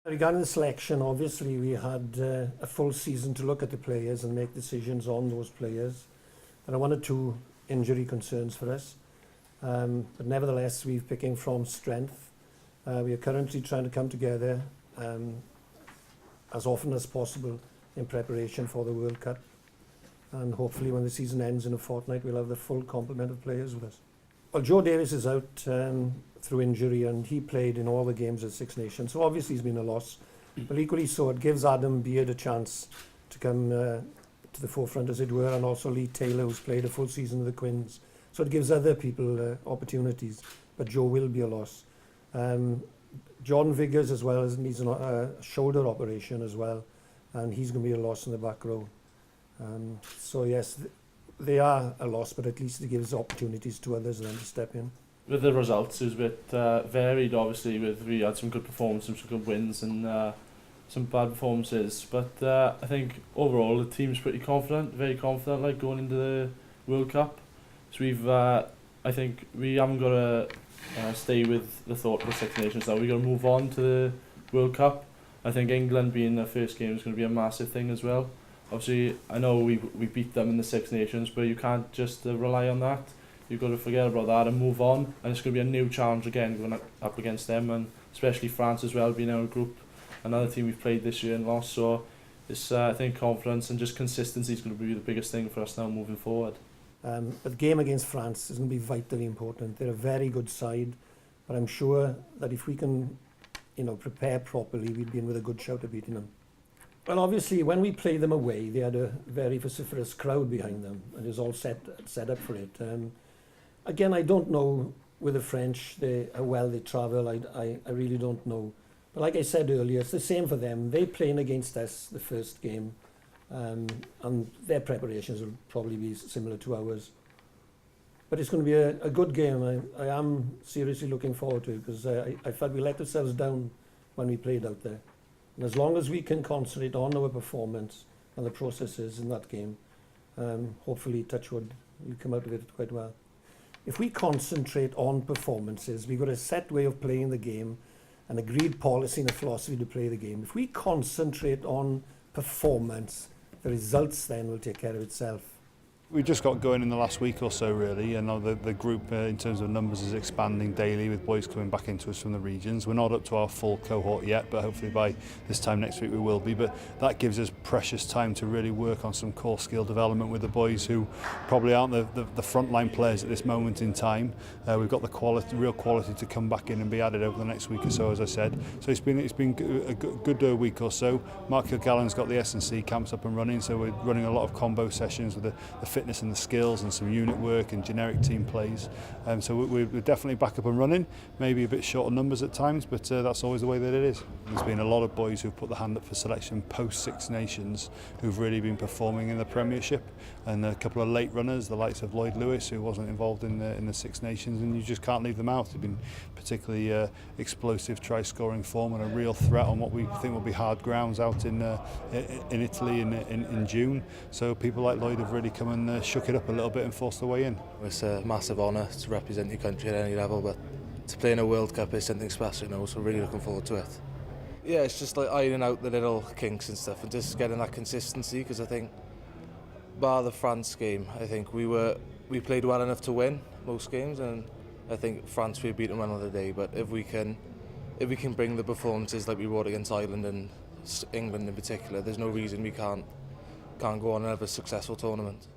Regarding the selection, obviously we had a full season to look at the players and make decisions on those players. There are one or two injury concerns for us, but nevertheless we're picking from strength. We are currently trying to come together as often as possible in preparation for the World Cup, and hopefully when the season ends in a fortnight we'll have the full complement of players with us. Well, Joe Davis is out through injury, and he played in all the games at Six Nations, so obviously he's been a loss. But equally so, it gives Adam Beard a chance to come to the forefront, as it were, and also Lee Taylor, who's played a full season with the Quins. So it gives other people opportunities, but Joe will be a loss. John Viggers as well needs a shoulder operation as well, and he's going to be a loss in the back row. So yes, they are a loss, but at least it gives opportunities to others then to step in. With the results, it was a bit varied, obviously. We had some good performances, some good wins, and some bad performances. But I think overall the team's pretty confident, very confident, like going into the World Cup. So I think we haven't got to stay with the thought of the Six Nations now. We've got to move on to the World Cup. I think England being the first game is going to be a massive thing as well. Obviously, I know we beat them in the Six Nations, but you can't just rely on that. You've got to forget about that and move on. And it's going to be a new challenge again, going up against them, and especially France as well, being our group. Another team we've played this year and lost. So it's, I think confidence and just consistency is going to be the biggest thing for us now moving forward. The game against France is going to be vitally important. They're a very good side, but I'm sure that if we can, prepare properly, we'd be in with a good shout at beating them. Well, obviously, when we played them away, they had a very vociferous crowd behind them, and it was all set up for it. Again, I don't know with the French how well they travel. I really don't know. But like I said earlier, it's the same for them. They're playing against us the first game, and their preparations will probably be similar to ours. But it's going to be a good game. I am seriously looking forward to it, because I felt we let ourselves down when we played out there. And as long as we can concentrate on our performance and the processes in that game, hopefully, touch wood, we'll come out of it quite well. If we concentrate on performances, we've got a set way of playing the game, an agreed policy and a philosophy to play the game. If we concentrate on performance, the results then will take care of itself. We just got going in the last week or so, really, and the group in terms of numbers is expanding daily, with boys coming back into us from the regions. We're not up to our full cohort yet, but hopefully by this time next week we will be. But that gives us precious time to really work on some core skill development with the boys who probably aren't the frontline players at this moment in time. We've got the real quality to come back in and be added over the next week or so, as I said. So it's been a good week or so. Mark Kilgallen's got the S&C camps up and running, so we're running a lot of combo sessions with the fitness and the skills and some unit work and generic team plays. So we're definitely back up and running, maybe a bit short on numbers at times, but that's always the way that it is. There's been a lot of boys who've put the hand up for selection post Six Nations who've really been performing in the Premiership, and a couple of late runners, the likes of Lloyd Lewis, who wasn't involved in the Six Nations, and you just can't leave them out. They've been particularly explosive try-scoring form and a real threat on what we think will be hard grounds out in Italy in June. So people like Lloyd have really come and shook it up a little bit and forced their way in. It's a massive honour to represent your country at any level, but to play in a World Cup is something special, so really looking forward to it. Yeah, it's just like ironing out the little kinks and stuff and just getting that consistency, because I think, bar the France game, I think we played well enough to win most games, and I think France we beat them another day. But if we can bring the performances like we brought against Ireland and England in particular, there's no reason we can't go on and have a successful tournament.